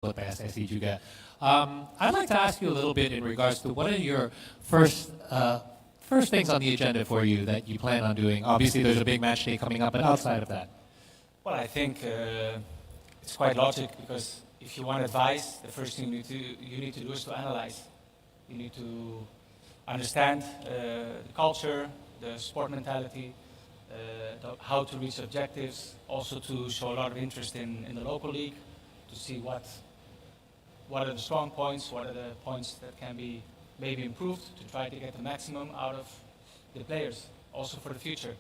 PSSI juga. I'd like to ask you a little bit in regards to what are your first things on the agenda for you that you plan on doing. Obviously, there's a big match day coming up, but outside of that. Well, I think it's quite logic because if you want advice, the first thing you need to do is to analyze. You need to understand the culture, the sport mentality, how to reach objectives, also to show a lot of interest in the local league, to see what are the strong points, what are the points that can be maybe improved, to try to get the maximum out of the players, also for the future.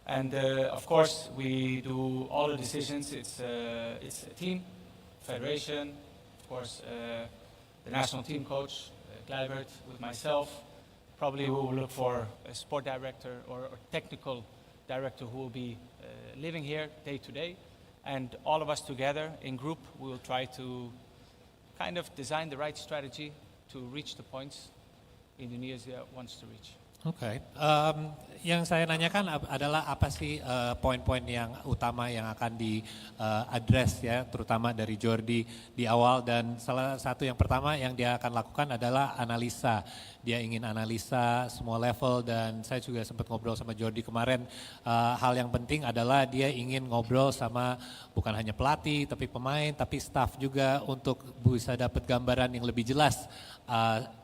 And of course, we do all the decisions. It's a team, federation, of course, the national team coach, Kluivert, with myself. Probably we will look for a sport director or technical director who will be living here day to day. And all of us together in group, we will try to kind of design the right strategy to reach the points Indonesia wants to reach. Oke, yang saya nanyakan adalah apa sih poin-poin yang utama yang akan di-address ya, terutama dari Jordi di awal, dan salah satu yang pertama yang dia akan lakukan adalah analisa. Dia ingin analisa semua level, dan saya juga sempat ngobrol sama Jordi kemarin, hal yang penting adalah dia ingin ngobrol sama bukan hanya pelatih, tapi pemain, tapi staff juga untuk bisa dapat gambaran yang lebih jelas.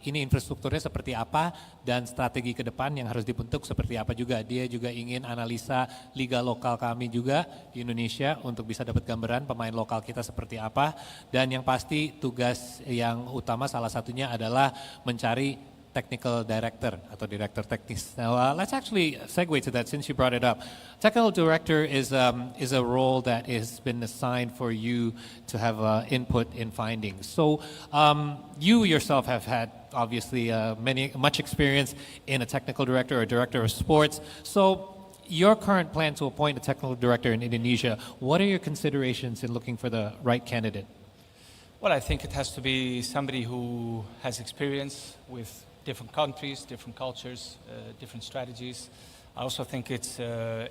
Ini infrastrukturnya seperti apa dan strategi ke depan yang harus dibentuk seperti apa juga. Dia juga ingin analisa liga lokal kami juga di Indonesia untuk bisa dapat gambaran pemain lokal kita seperti apa. Dan yang pasti tugas yang utama salah satunya adalah mencari technical director atau direktur teknis. Now let's actually segue to that since you brought it up. Technical director is a role that has been assigned for you to have input in findings. So you yourself have had obviously much experience in a technical director or director of sports. So your current plan to appoint a technical director in Indonesia, what are your considerations in looking for the right candidate? Well, I think it has to be somebody who has experience with different countries, different cultures, different strategies. I also think it's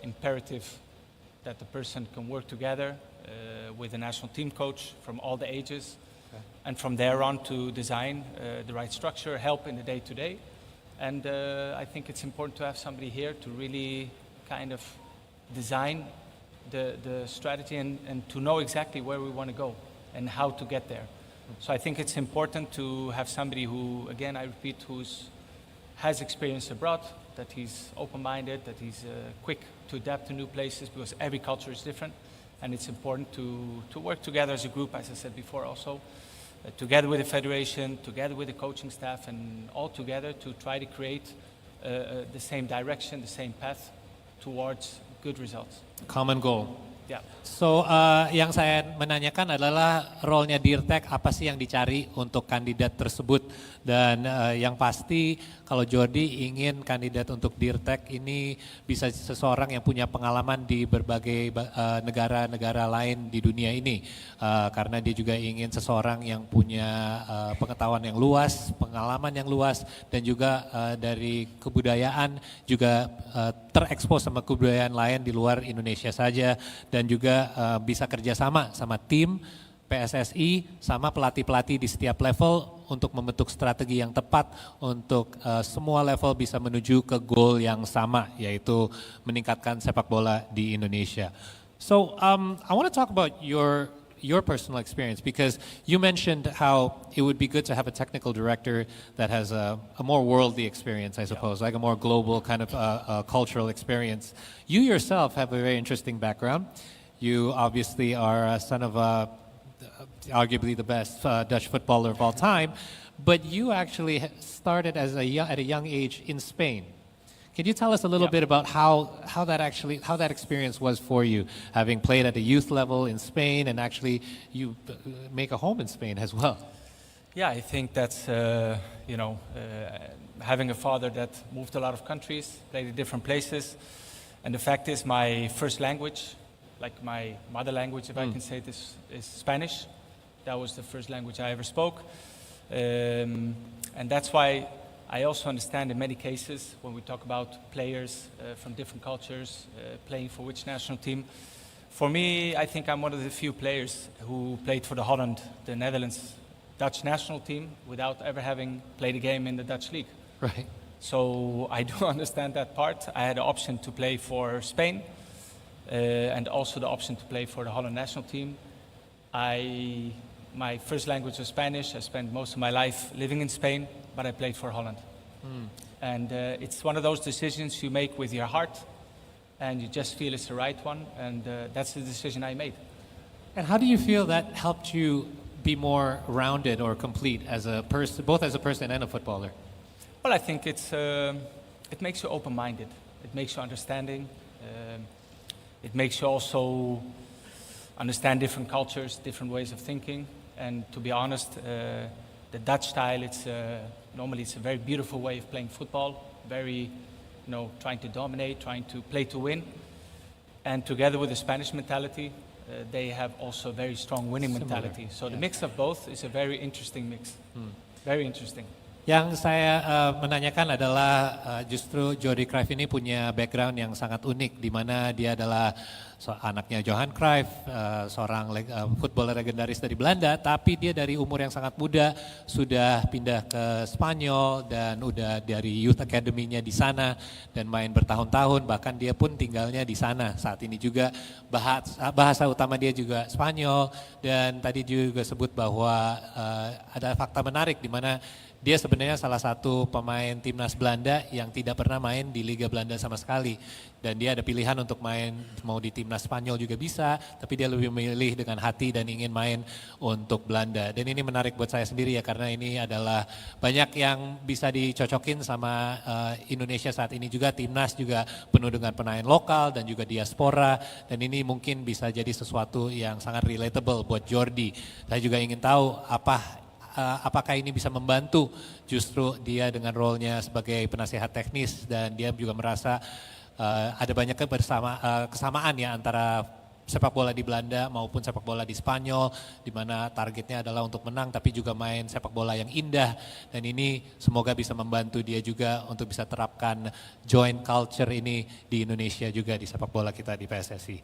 imperative that the person can work together with a national team coach from all the ages, and from there on to design the right structure, help in the day-to-day. And I think it's important to have somebody here to really kind of design the strategy and to know exactly where we want to go and how to get there. So I think it's important to have somebody who, again, I repeat, has experience abroad, that he's open-minded, that he's quick to adapt to new places, because every culture is different, and it's important to work together as a group, as I said before also, together with the federation, together with the coaching staff, and all together to try to create the same direction, the same path towards good results. Common goal. Yeah. So, yang saya menanyakan adalah role-nya Dirtek, apa sih yang dicari untuk kandidat tersebut. Dan yang pasti kalau Jordi ingin kandidat untuk Dirtek ini bisa seseorang yang punya pengalaman di berbagai negara-negara lain di dunia ini. Karena dia juga ingin seseorang yang punya pengetahuan yang luas, pengalaman yang luas, dan juga dari kebudayaan juga terekspos sama kebudayaan lain di luar Indonesia saja. Dan juga bisa kerjasama sama tim PSSI sama pelatih-pelatih di setiap level untuk membentuk strategi yang tepat untuk semua level bisa menuju ke goal yang sama, yaitu meningkatkan sepak bola di Indonesia. So I want to talk about your personal experience, because you mentioned how it would be good to have a technical director that has a more worldly experience, I suppose, like a more global kind of cultural experience. You yourself have a very interesting background. You obviously are a son of arguably the best Dutch footballer of all time, but you actually started at a young age in Spain. Can you tell us a little bit about how that experience was for you, having played at a youth level in Spain, and actually you make a home in Spain as well? Yeah, I think that's having a father that moved a lot of countries, played in different places, and the fact is my first language, like my mother language, if I can say this, is Spanish. That was the first language I ever spoke, and that's why I also understand in many cases when we talk about players from different cultures playing for which national team, For me, I think I'm one of the few players who played for the Holland, the Netherlands, Dutch national team without ever having played a game in the Dutch league. Right. So I do understand that part. I had the option to play for Spain and also the option to play for the Holland national team. My first language was Spanish. I spent most of my life living in Spain, but I played for Holland. And it's one of those decisions you make with your heart, and you just feel it's the right one, and that's the decision I made. And how do you feel that helped you be more rounded or complete as a person, both as a person and a footballer? Well, I think it makes you open-minded. It makes you understanding. It makes you also understand different cultures, different ways of thinking. And to be honest, the Dutch style, normally it's a very beautiful way of playing football. Very, trying to dominate, trying to play to win. And together with the Spanish mentality, they have also a very strong winning mentality. So the mix of both is a very interesting mix. Very interesting. Yang saya menanyakan adalah justru Jordi Cruyff ini punya background yang sangat unik, di mana dia adalah anaknya Johan Cruyff, seorang footballer legendaris dari Belanda, tapi dia dari umur yang sangat muda sudah pindah ke Spanyol dan udah dari youth academy-nya di sana dan main bertahun-tahun, bahkan dia pun tinggalnya di sana saat ini juga. Bahasa utama dia juga Spanyol, dan tadi juga sebut bahwa ada fakta menarik di mana dia sebenarnya salah satu pemain timnas Belanda yang tidak pernah main di Liga Belanda sama sekali. Dan dia ada pilihan untuk main mau di timnas Spanyol juga bisa, tapi dia lebih memilih dengan hati dan ingin main untuk Belanda. Dan ini menarik buat saya sendiri ya, karena ini adalah banyak yang bisa dicocokin sama Indonesia saat ini juga. Timnas juga penuh dengan pemain lokal dan juga diaspora, dan ini mungkin bisa jadi sesuatu yang sangat relatable buat Jordi. Saya juga ingin tahu apakah ini bisa membantu justru dia dengan role-nya sebagai penasihat teknis, dan dia juga merasa ada banyak kesamaan ya antara sepak bola di Belanda maupun sepak bola di Spanyol, di mana targetnya adalah untuk menang tapi juga main sepak bola yang indah, dan ini semoga bisa membantu dia juga untuk bisa terapkan joint culture ini di Indonesia juga di sepak bola kita di PSSI.